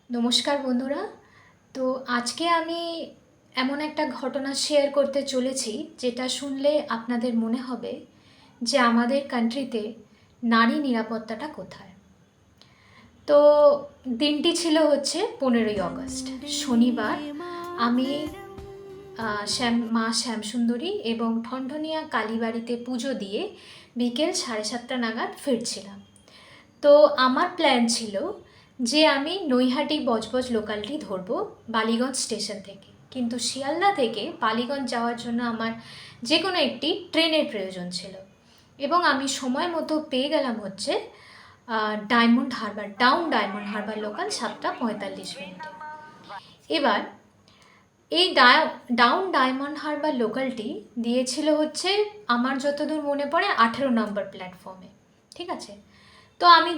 নমস্কার বন্ধুরা। তো আজকে আমি এমন একটা ঘটনা শেয়ার করতে চলেছি যেটা শুনলে আপনাদের মনে হবে যে আমাদের কান্ট্রিতে নারী নিরাপত্তাটা কোথায়। তো দিনটি ছিল হচ্ছে 15ই আগস্ট, শনিবার। আমি মা শ্যামসুন্দরী এবং ঠনঠনিয়া কালীবাড়িতে পুজো দিয়ে বিকেল 7:30 নাগাদ ফিরছিলাম। তো আমার প্ল্যান ছিল যে আমি নৈহাটি বজবজ লোকালটি ধরবো বালিগঞ্জ স্টেশন থেকে, কিন্তু শিয়ালদা থেকে বালিগঞ্জ যাওয়ার জন্য আমার যে কোনো একটি ট্রেনের প্রয়োজন ছিল এবং আমি সময় মতো পেয়ে গেলাম হচ্ছে diamond Harbour, diamond Harbour local 7:45 এবার এই ডায়মন্ড হারবার লোকালটি দিয়েছিল হচ্ছে আমার যতদূর মনে পড়ে 18 নম্বর প্ল্যাটফর্মে। ঠিক আছে, তো আমি